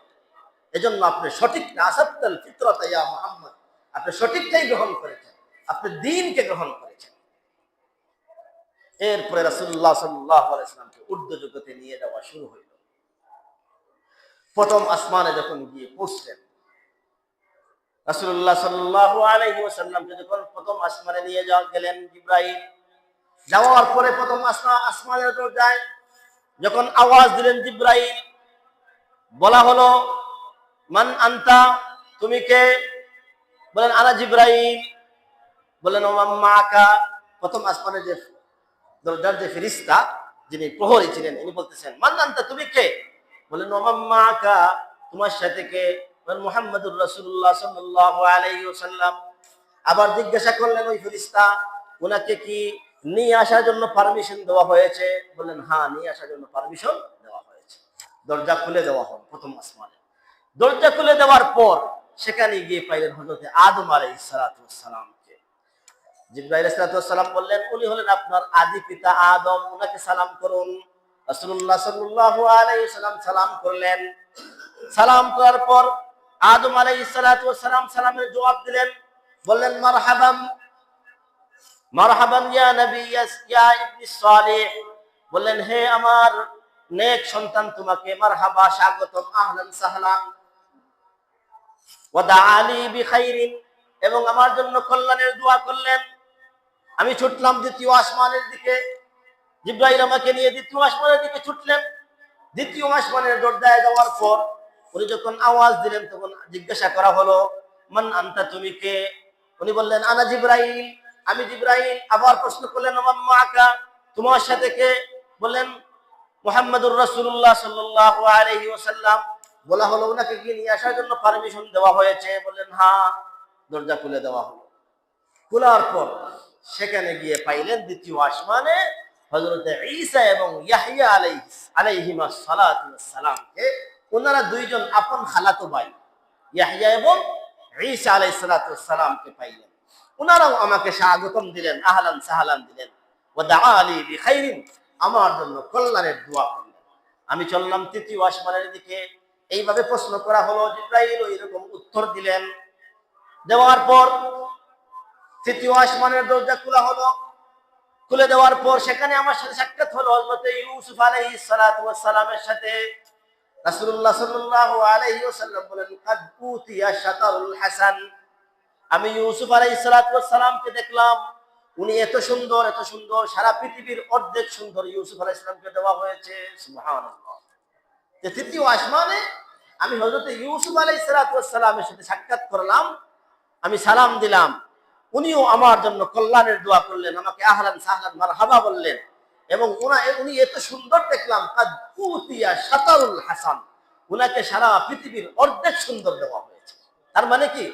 এজন্য আপনি সঠিক আসাবতাল ফিতরাতা ইয়া মুহাম্মদ, আপনি সঠিকটাই গ্রহণ করেছেন, আপনি দ্বীনকে গ্রহণ করেছেন। এরপরে রাসূলুল্লাহ সাল্লাল্লাহু আলাইহি ওয়াসাল্লামকে ঊর্ধ্ব জগতে নিয়ে যাওয়া শুরু হইল। প্রথম আসমানে যখন গিয়ে পৌঁছলেন, রাসূলুল্লাহ সাল্লাল্লাহু আলাইহি ওয়াসাল্লামকে যখন প্রথম আসমানে নিয়ে গেলেন জিবরাইল, যাওয়ার পরে প্রথম আসমানের দরজায় যখন আওয়াজ দিলেন জিবরাইল, বলা হলো, মান আনতা, তুমি কে? বলেন, আনা জিবরাইল। বলেন, ওয়া মাকা। প্রথম আসমানের যে দরজার যে ফেরেশতা, যিনি প্রহরী ছিলেন, উনি বলতেছেন, মান আনতা, তুমি কে? বলেন, ওয়া মাকা, তোমার সাথে কে? বলেন, মুহাম্মাদুর রাসূলুল্লাহ সাল্লাল্লাহু আলাইহি ওয়াসাল্লাম। আবার জিজ্ঞাসা করলেন ওই ফেরেশতা, ওনাকে কি নিয়ে আসার জন্য পারমিশন দেওয়া হয়েছে? বললেন, হ্যাঁ, নিয়ে আসার জন্য পারমিশন দেওয়া হয়েছে। দরজা খুলে দেওয়া হলো প্রথম আসমানে। দরজা খুলে দেওয়ার পর সেখানে গিয়ে পাইলেন হযরতে আদম আলাইহিস সালাতু ওয়াস সালামকে। জিবরাইল আলাইহিস সালাতু ওয়াস সালাম বললেন, উনি হলেন আপনার আদি পিতা আদম, ওনাকে সালাম করুন। রাসূলুল্লাহ সাল্লাল্লাহু আলাইহি ওয়াসাল্লাম সালাম করলেন। সালাম করার পর আদম আলাইহিস সালাতু ওয়াস সালাম সালামের জবাব দিলেন, বললেন, মারহাবান, মারহাবান ইয়া নবী ইয়া ইবনে সালেহ। বললেন, হে আমার নেক সন্তান, তোমাকে মারহাবা, স্বাগতম, আহলান সাহলান। ওয়া দাআলি বিখাইরিন, এবং আমার জন্য কল্যাণের দোয়া করলেন। আমি ছুটলাম দ্বিতীয় আসমানের দিকে। জিবরাইল আমাকে নিয়ে দ্বিতীয় আসমানের দিকে ছুটলেন। দ্বিতীয় আসমানের দরজায় যাওয়ার পর উনি যখন আওয়াজ দিলেন তখন জিজ্ঞাসা করা হলো, মান আনতা, তুমি কে? উনি বললেন, আনা জিবরাইল, আমি জিবরাইল। আবার প্রশ্ন করলেন, ওয়া মাআকা, তোমার সাথে কে? বললেন, মুহাম্মাদুর রাসূলুল্লাহ সাল্লাল্লাহু আলাইহি ওয়াসাল্লাম। বলা হলো, ওনাকে কি নিয়ে আসার জন্য পারমিশন দেওয়া হয়েছে? বললেন, হ্যাঁ। দরজা খুলে দেওয়া হলো। খোলার পর সেখানে গিয়ে পাইলেন দ্বিতীয় আসমানে হযরত ঈসা এবং ইয়াহইয়া আলাইহিমাস সালাতু ওয়াস সালামকে। ওনারা দুইজন আপন খালাতো ভাই, ইয়াহইয়া এবং ঈসা আলাইহিস সালাতু ওয়াস সালামকে পাইলেন। ওনারাও আমাকে স্বাগতম দিলেন, আহলান সাহলান দিলেন। ওয়া দাআ আলী বিখাইরিন, আমার জন্য কল্যাণের দোয়া করলেন। আমি চললাম তৃতীয় আসমানের দিকে। এইভাবে প্রশ্ন করা হলো, জিবরাইল এরকম উত্তর দিলেন। দেওয়ার পর তৃতীয় আসমানের দরজা খোলা হলো। খুলে দেওয়ার পর সেখানে আমার সাথে সাক্ষাৎ হলো হযরত ইউসুফ আলাইহিস সালাতু ওয়াস সালামের সাথে। রাসূলুল্লাহ সাল্লাল্লাহু আলাইহি ওয়াসাল্লাম বলেন, কাদ উতিয়া শাতারুল হাসান। আমি ইউসুফ আলাইহিস সালাতু ওয়াস সালামকে দেখলাম, উনি এত সুন্দর, এত সুন্দর, সারা পৃথিবীর অর্ধেক সুন্দর ইউসুফ আলাইহিস সালামকে দেওয়া হয়েছে। সুবহানাল্লাহ। যে তৃতীয় আসমানে আমি হযরত ইউসুফ আলাইহিস সালাতু ওয়াস সালামের সাথে সাক্ষাৎ করলাম, আমি সালাম দিলাম। উনিও আমার জন্য কল্যাণের দোয়া করলেন, আমাকে আহলান সাহলান মারহাবা বললেন। এবং উনি এত সুন্দর দেখলাম, কাদ উতিয়া শাতারুল হাসান, উনাকে সারা পৃথিবীর অর্ধেক সুন্দর দেওয়া হয়েছে। তার মানে কি,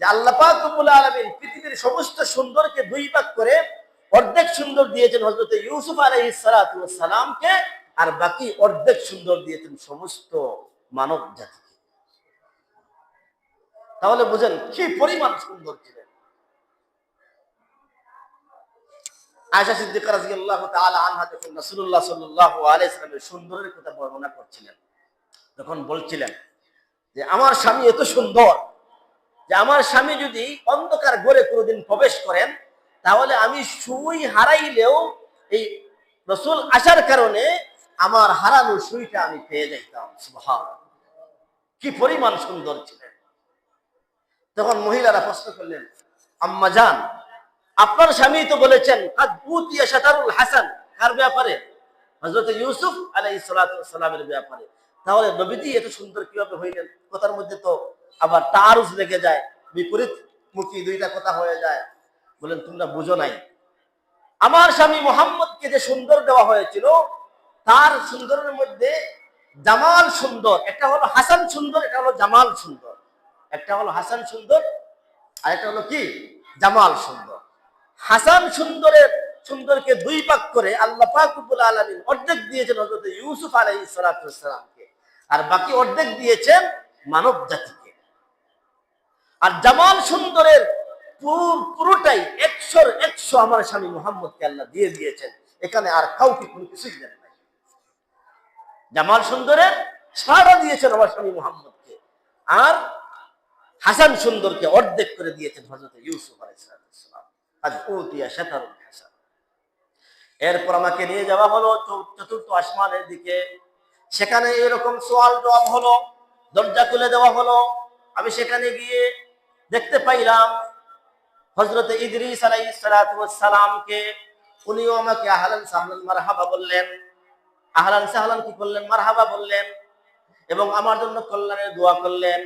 যে আল্লাহ পাক রব্বুল আলামিন পৃথিবীর সমস্ত সুন্দরকে দুই ভাগ করে অর্ধেক সুন্দর দিয়েছেন হযরত ইউসুফ আলাইহিস সালাতু ওয়াস সালামকে, আর বাকি অর্ধেক সুন্দর দিয়েছেন সমস্ত মানব জাতিকে। তাহলে বুঝেন কি পরিমাণ সুন্দর ছিলেন। আয়েশা সিদ্দিকা রাদিয়াল্লাহু তাআলা আনহা যখন রাসূলুল্লাহ সাল্লাল্লাহু আলাইহি ওয়াসাল্লামের সুন্দরের কথা বর্ণনা করছিলেন, তখন বলছিলেন যে আমার স্বামী এত সুন্দর যে আমার স্বামী যদি অন্ধকার ঘরে কোনোদিন প্রবেশ করেন, তাহলে আমি সুই হারাইলেও এই রাসূল আসার কারণে আমার হারানো সুইটা আমি পেয়ে যাইতাম। সুবহানাল্লাহ, কি পরিমাণ সুন্দর ছিলেন। তখন মহিলারা প্রশ্ন করলেন, আম্মা জান, আপনার স্বামী তো বলেছেন কাদ উতিয়া শাতারুল হাসান, কার ব্যাপারে? হযরত ইউসুফ আলাইহিস সালাতু ওয়াস সালামের ব্যাপারে। তাহলে নবীজি এত সুন্দর কিভাবে হইলেন? কথার মধ্যে তো আবার তাআরুজ লেগে যায়, বিপরীত মুখী দুইটা কথা হয়ে যায়। বলেন, তোমরা বুঝো নাই, আমার স্বামী মুহাম্মদকে যে সুন্দর দেওয়া হয়েছিল, তার সুন্দরের মধ্যে জামাল সুন্দর, একটা হলো হাসান সুন্দর, এটা হলো জামাল সুন্দর। একটা হলো হাসান সুন্দর, আর একটা হলো কি, জামাল সুন্দর। হাসান সুন্দরকে দুই ভাগ করে আল্লাহ পাক রব্বুল আলামিন অর্ধেক দিয়েছেন হযরত ইউসুফ আলাইহিস সালাতু ওয়াস সালামকে, আর বাকি অর্ধেক দিয়েছেন মানব জাতিকে। আর জামাল সুন্দরের পুরোটাই 100 আমার স্বামী মুহাম্মদকে আল্লাহ দিয়ে দিয়েছেন। এখানে আর কাউকে কোনো কিছুই দেন নাই। জামাল সুন্দরের সারা দিয়েছেন আমার স্বামী মুহাম্মদকে, আর হাসান সুন্দরকে অর্ধেক করে দিয়েছেন হযরত ইউসুফ আলাইহিস সালাম। আজ উতিয়া শাতারুল হাসান। এরপর আমাকে নিয়ে যাওয়া হলো চতুর্থ আসমানের দিকে। সেখানে এরকম সওয়াল জবাব হলো, দরজা খুলে দেওয়া হলো। আমি সেখানে গিয়ে দেখতে পাইলাম হযরত ইদ্রিস আলাইহিস সালাতু ওয়াস সালামকে। উনিও আমাকে আহলান সাহলান মারহাবা বললেন। আহলান সাহলান কি করলেন? মারহাবা বললেন এবং আমার জন্য কল্যাণের দোয়া করলেন।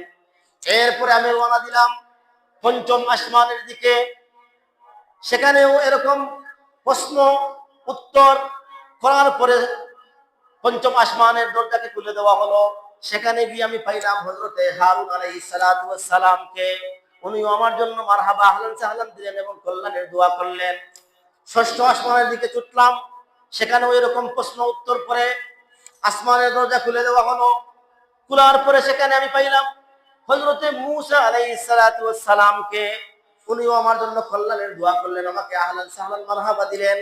এরপরে আমি রওনা দিলাম পঞ্চম আসমানের দিকে। সেখানেও এরকম প্রশ্ন উত্তর করার পরে পঞ্চম আসমানের দরজাকে খুলে দেওয়া হলো। সেখানে গিয়ে আমি পাইলাম হযরতে হারুন আলাইহিস সালাতু ওয়াস সালামকে। উনিও আমার জন্য মারহাবা আহলান সাহলান দিলেন এবং কল্যাণের দোয়া করলেন। ষষ্ঠ আসমানের দিকে ছুটলাম। সেখানেও এরকম প্রশ্ন উত্তর করে আসমানের দরজা খুলে দেওয়া হলো। খোলার পরে সেখানে আমি পাইলাম হযরতে মূসা আলাইহিস সালাতু ওয়াস সালামকে। উনিও আমার জন্য কল্যাণের দোয়া করলেন, আমাকে আহলান সাহলান মারহাবা দিলেন।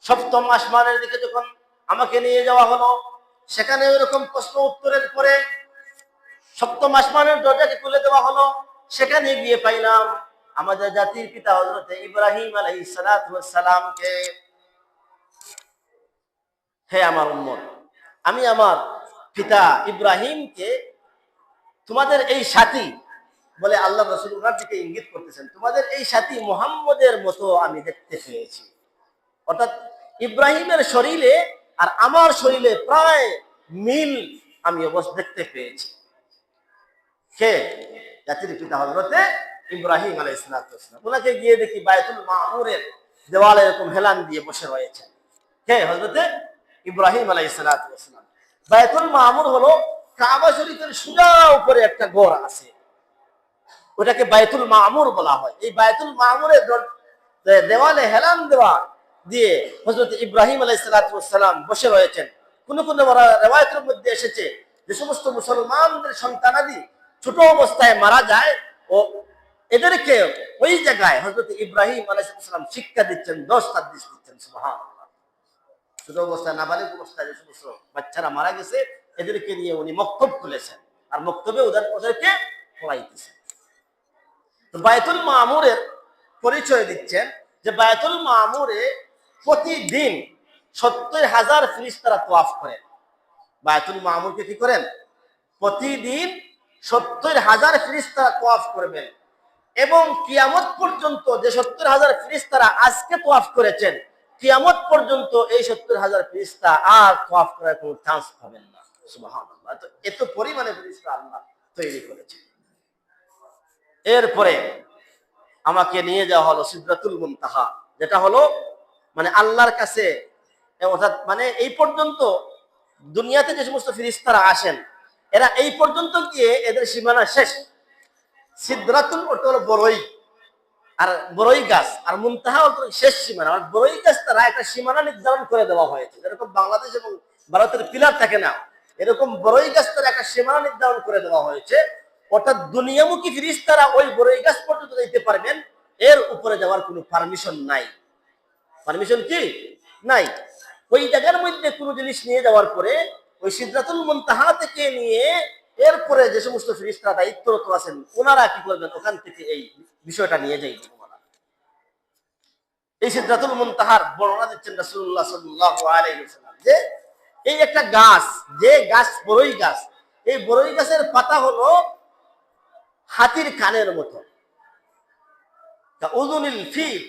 সপ্তম আসমানের দিকে যখন আমাকে নিয়ে যাওয়া হলো, সেখানে এরকম প্রশ্ন উত্তরের পরে সপ্তম আসমানের দরজাকে খুলে দেওয়া হলো। সেখানে গিয়ে পাইলাম আমাদের জাতির পিতা হযরতে ইব্রাহিম আলাইহিস সালাতু ওয়াস সালামকে। হে আমার উম্মত, আমি আমার পিতা ইব্রাহিমকে তোমাদের এই সাথী বলে আল্লাহ রাসূল ওনার দিকে ইঙ্গিত করতেছেন, তোমাদের এই সাথী মুহাম্মদের মতো আমি দেখতে পেয়েছি। অর্থাৎ ইব্রাহিমের শরীরে আর আমার শরীরে প্রায় মিল আমি অবশ্য দেখতে পেয়েছি। কে? জাতির পিতা হযরতে ইব্রাহিম আলাইহিস সালাতু ওয়াস সালাম। ওনাকে গিয়ে দেখি বায়তুল মামুরের দেওয়ালে এরকম হেলান দিয়ে বসে রয়েছেন। কে? হযরতে ইব্রাহিম আলাইহিস সালাতু ওয়াস সালাম। বায়তুল মামুর হলো কাবা শরীফের সোজা উপরে একটা ঘর আছে, ওটাকে বায়তুল মামুর বলা হয়। এই বায়তুল মামুরের দেওয়ালে হেলান দেওয়া দিয়ে হযরত ইব্রাহিম আলাইহিস সালাতু ওয়াস সালাম বসে রয়েছেন। কোন কোন রিওয়ায়াতের মধ্যে এসেছে যে সমস্ত মুসলমানদের সন্তানাদি ছোট অবস্থায় মারা যায় ও এদেরকে ওই জায়গায় হযরত ইব্রাহিম আলাইহিস সালাম শিক্ষা দিচ্ছেন, 10 হাদিস দিচ্ছেন। সুবহানাল্লাহ। ছোট অবস্থায় নাবালিগ অবস্থায় যে সমস্ত বাচ্চারা মারা গেছে এদেরকে নিয়ে উনি মক্তব খুলেছেন, আর মক্তবে ওদেরকে পড়াইতেছেন। তো বায়তুল মামুরের পরিচয় দিচ্ছেন যে বায়তুল মামুরে প্রতিদিন 70,000 ফেরেশতারা তওয়াফ করেন। বায়তুল মামুরকে কি করেন? প্রতিদিন 70,000 ফেরেশতারা তওয়াফ করবেন, এবং কিয়ামত পর্যন্ত যে 70,000 ফেরেশতারা আজকে তওয়াফ করেছেন, কিয়ামত পর্যন্ত এই 70,000 ফেরেশতা আর তওয়াফ করার কোনো চান্স পাবেন না। সুবহানাল্লাহ। তো এত পরিমাণে ফেরেশতা আল্লাহ তৈরি করেছেন। এরপরে আমাকে নিয়ে যাওয়া হলো সিদরাতুল মুনতাহা, যেটা হলো মানে আল্লাহর কাছে, অর্থাৎ মানে এই পর্যন্ত দুনিয়াতে যে সমস্ত ফেরেশতারা আসেন এরা এই পর্যন্ত গিয়ে এদের সীমানা শেষ। সিদরাতুল অর্থ হলো বড়ই, আর বড়ই গাছ, আর মুনতাহা অর্থ শেষ সীমানা। আর বড়ই গাছ তারা একটা সীমানা নির্ধারণ করে দেওয়া হয়েছে, যেরকম বাংলাদেশ এবং ভারতের পিলার থাকে না, এরকম বড়ই গাছ তারা একটা সীমানা নির্ধারণ করে দেওয়া হয়েছে। অর্থাৎ দুনিয়ামুখী ফেরেশতারা ওই বড়ই গাছ পর্যন্ত যেতে পারবেন, এর উপরে যাওয়ার কোনো পারমিশন নাই। পারমিশন কি নাই? ওই জায়গার মধ্যে কোনো জিনিস নিয়ে যাওয়ার পরে ওই সিদরাতুল মুনতাহা থেকে নিয়ে এরপরে যে সমস্ত ফেরেশতারা দায়িত্বরত আছেন ওনারা কি করবেন, ওখান থেকে এই বিষয়টা নিয়ে যাইবেন। এই সিদরাতুল মুনতাহার বর্ণনা দিচ্ছেন রাসূলুল্লাহ সাল্লাল্লাহু আলাইহি ওয়াসাল্লাম যে এই একটা গাছ, যে গাছ বড়ই গাছ, এই বড়ই গাছের পাতা হলো হাতির কানের মতো। উযুনিল ফিল,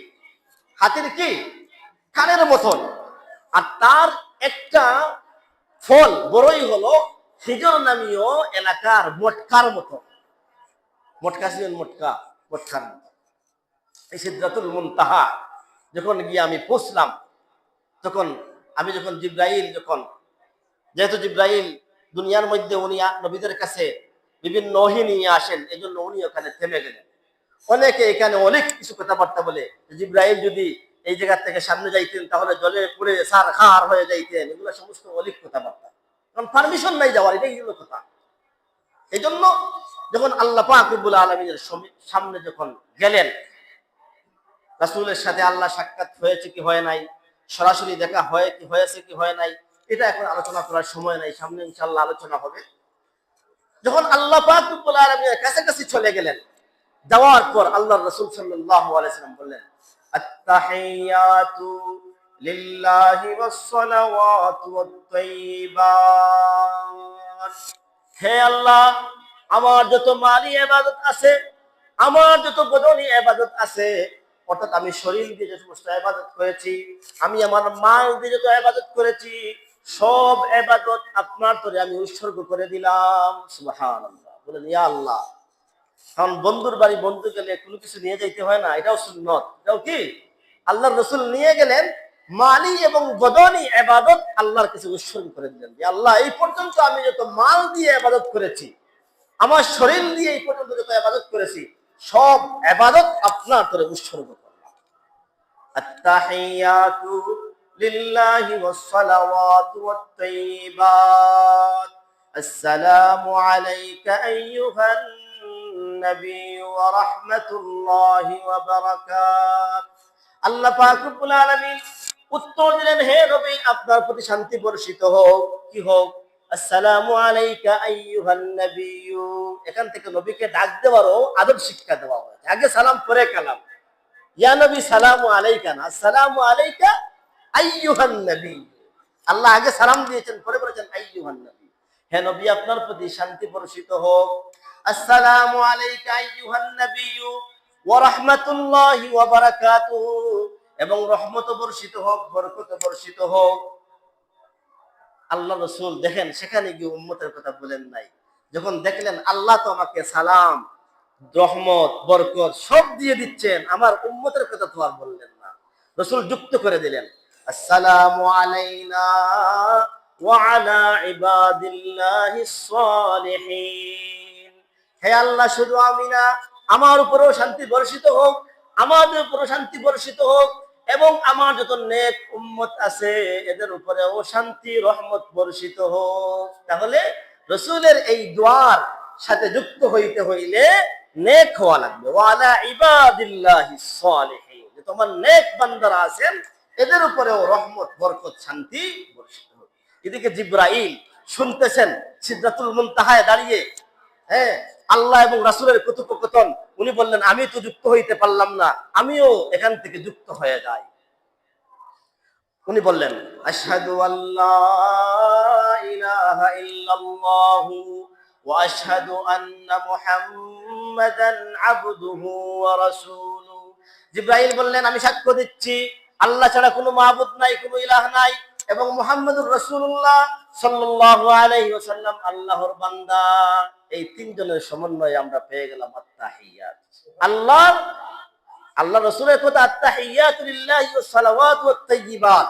হাতির কি কানের মতন। আর তার একটা ফল বড়ই হলো হিজর নামীয় এলাকার মটকার মতো। মটকা ছিলেন, মটকার মতো। এই সিদরাতুল মুনতাহা যখন গিয়ে আমি পৌঁছলাম, তখন আমি যখন যেহেতু জিবরাইল দুনিয়ার মধ্যে উনি নবীদের কাছে বিভিন্ন ওহী নিয়ে আসেন, এই জন্য উনি ওখানে থেমে গেলেন। অনেকে এখানে অনেক কিছু কথাবার্তা বলে, জিবরাইল যদি এই জায়গা থেকে সামনে যাইতেন তাহলে জলে পুড়ে সারখার হয়ে যাইতেন, এগুলো সমস্ত অলিক কথাবার্তা, কারণ পারমিশন নাই যাওয়ার, এটাই হলো কথা। এই জন্য যখন আল্লাহ পাক রব্বুল আলামিনের সামনে যখন গেলেন, রাসূলের সাথে আল্লাহ সাক্ষাৎ হয়েছে কি হয় নাই, সরাসরি দেখা হয়েছে কি হয় নাই, এটা এখন আলোচনা করার সময় নাই, সামনে ইনশাআল্লাহ আলোচনা হবে। যখন আল্লাহ পাক রব্বুল আলামিনের কাছাকাছি চলে গেলেন, যাওয়ার পর আল্লাহর রাসূল সাল্লাল্লাহু আলাইহি সাল্লাম বললেন, আত-তাহিয়াতু লিল্লাহি ওয়াস-সালাওয়াতু ওয়াত-তাইয়্যিবাত। হে আল্লাহ, আমার যত মালি ইবাদত আছে, আমার যত বদনি ইবাদত আছে, অর্থাৎ আমি শরীর দিয়ে যে সমস্ত ইবাদত করেছি, আমি আমার মাল দিয়ে যত ইবাদত করেছি, সব ইবাদত আপনার তরে আমি উৎসর্গ করে দিলাম। সুবহানাল্লাহ। বলেন ইয়া আল্লাহ। কারণ বন্ধুর বাড়ি বন্ধু গেলে কোনো কিছু নিয়ে যাইতে হয় না, এটাও সুন্নত। এটাও কি আল্লাহর রাসূল নিয়ে গেলেন, মালি এবং বদনি ইবাদত আল্লাহর কাছে উৎসর্গ করে দিলেন। যে আল্লাহ, এই পর্যন্ত আমি যত মাল দিয়ে ইবাদত করেছি, আমার শরীর দিয়ে এই পর্যন্ত যত ইবাদত করেছি, সব ইবাদত আপনার তরে উৎসর্গ করলাম। আত-তাহিয়াতু লিল্লাহি ওয়াস-সালাওয়াতু ওয়াত-তাইয়্যিবাত। আসসালামু আলাইকা আইয়ুহান নবী ওয়া রাহমাতুল্লাহি ওয়া বারাকাতুহু। আল্লাহ পাক রব্বুল আলামিন উত্তর দিলেন, হে নবী, আপনার প্রতি শান্তি বর্ষিত হোক। কি হোক? আসসালামু আলাইকা আইয়ুহান নবী। এখান থেকে নবীকে ডাক দেওয়ারও আদব শিক্ষা দেওয়া হয়েছে। আগে সালাম, পরে কালাম। ইয়া নবী সালামু আলাইকা না, আসসালামু আলাইকা আইয়ুহান নবী। আল্লাহ আগে সালাম দিয়েছেন, পরে বলেছেন আইয়ুহান নবী। হে নবী, আপনার প্রতি শান্তি বর্ষিত হোক। আসসালামু আলাইকা আইয়ুহান নবী ওয়া রাহমাতুল্লাহি ওয়া বারাকাতুহু, এবং রহমত বর্ষিত হোক, বরকত বর্ষিত হোক। আল্লাহ রাসূল দেখেন সেখানে গিয়ে উম্মতের কথা বলেন নাই, যখন দেখলেন আল্লাহ তো আমাকে সালাম, রহমত, বরকত সব দিয়ে দিচ্ছেন, আমার উম্মতের কথা তো আর বললেন না, রাসূল যুক্ত করে দিলেন, আসসালামু আলাইনা ওয়া আলা ইবাদিল্লাহিস সালিহিন। হে আল্লাহ, শুধু আমি না, আমার উপরেও শান্তি বর্ষিত হোক, আমাদের উপরেও শান্তি বর্ষিত হোক, এবং আমার যত নেক উম্মত আছে এদের উপরেও শান্তি রহমত বর্ষিত হোক। তাহলে রাসূলের এই দোয়ার সাথে যুক্ত হইতে হইলে নেক হওয়া লাগবে। ওয়ালা ইবাদিল্লাহিস সালিহিন, যে তোমার নেক বান্দারা আছেন এদের উপরেও রহমত, বরকত, শান্তি বর্ষিত হোক। এদিকে জিবরাইল শুনতেছেন সিদরাতুল মুনতাহায় দাঁড়িয়ে, হ্যাঁ, আল্লাহ এবং রাসূলের কথোপকথন। উনি বললেন, আমি তো যুক্ত হইতে পারলাম না, আমিও এখান থেকে যুক্ত হয়ে যাই। উনি বললেন, আশহাদু আল্লা ইলাহা ইল্লাল্লাহু ওয়া আশহাদু আন্না মুহাম্মাদান আবদুহু ওয়া রাসূলুহু। জিবরাইল বললেন, আমি সাক্ষ্য দিচ্ছি আল্লাহ ছাড়া কোনো মাবুদ নাই, কোনো ইলাহ নাই, এবং মুহাম্মদুর রাসূলুল্লাহ সাল্লাল্লাহু আলাইহি ওয়াসাল্লাম আল্লাহর বান্দা। এই তিনজনের সমন্বয়ে আমরা পেয়ে গেলাম আত-তাহিয়াত। আল্লাহ রাসূলের কথা আত-তাহিয়াতু লিল্লাহি ওয়াস সালাওয়াতু ওয়াত তাইয়্যিবাত,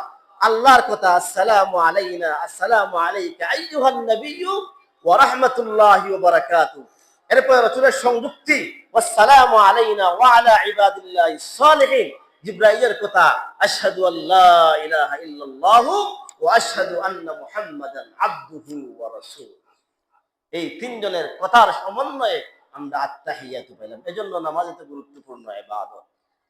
আল্লাহর কথা আসসালামু আলাইনা, আসসালামু আলাইকা আইয়ুহান নাবিয়্যু ওয়া রাহমাতুল্লাহি ওয়া বারাকাতুহু। এরপর রাসূলের সংযুক্তি ওয়াসসালামু আলাইনা ওয়া আলা ইবাদিল্লাহিস সালিহিন। জিবরাইলের কথা আশহাদু আল্লা ইলাহা ইল্লাল্লাহু ওয়া আশহাদু আন্না মুহাম্মাদান আবদুহু ওয়া রাসূলুহু। এই তিনজনের কথার সমন্বয়ে আমরা আত-তাহিয়াতু পেলাম। এজন্য নামাজ এত গুরুত্বপূর্ণ ইবাদত।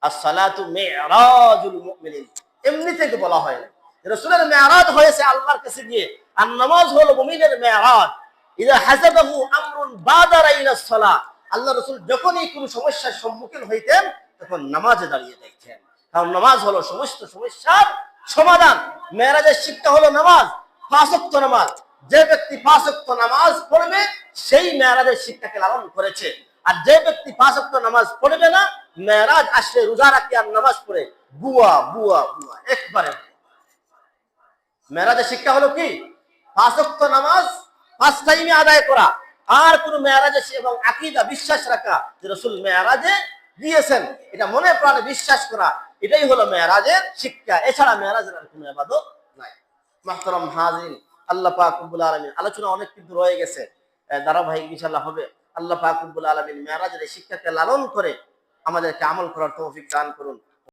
as-সালাতু মি'রাজুল মুমিনিন, এমনি থেকে বলা হয় না, রাসূলের মি'রাজ হয়েছে আল্লাহর কাছে গিয়ে, আর নামাজ হলো মুমিনের মি'রাজ। ইযা হাসাবাহু আমরুন বাদারা ইলা সালাহ, আল্লাহ রাসূল যখনই কোনো সমস্যার সম্মুখীন হইতেন তখন নামাজে দাঁড়িয়ে যাইতেন, কারণ নামাজ হলো সমস্ত সমস্যার সমাধান। মি'রাজের শিক্ষা হলো নামাজ, 5 ওয়াক্ত নামাজ। যে ব্যক্তি 5 ওয়াক্ত নামাজ পড়বে সেই মেরাজের শিক্ষাকে লালন করেছে, আর যে ব্যক্তি 5 ওয়াক্ত নামাজ পড়বে না, মেরাজ আসলে রোজা রাখে আর নামাজ পড়ে, বুয়া বুয়া বুয়া একবারে। মেরাজের শিক্ষা হলো কি? 5 ওয়াক্ত নামাজ 5 টাইমে আদায় করা, আর কোন মেরাজে এবং আকীদা বিশ্বাস রাখা যে রাসূল মেরাজে দিয়েছেন, এটা মনে প্রাণে বিশ্বাস করা, এটাই হলো মেরাজের শিক্ষা। এছাড়া মেরাজের আর কোনো ইবাদত নাই। মুহতারাম হাজিরিন, আল্লাহ পাক রব্বুল আলামিন, আলোচনা অনেক কিন্তু রয়ে গেছে, ধারাবাহিক ইনশাআল্লাহ হবে। আল্লাহ পাক রব্বুল আলামিন মেরাজের শিক্ষাকে লালন করে আমাদেরকে আমল করার তৌফিক দান করুন।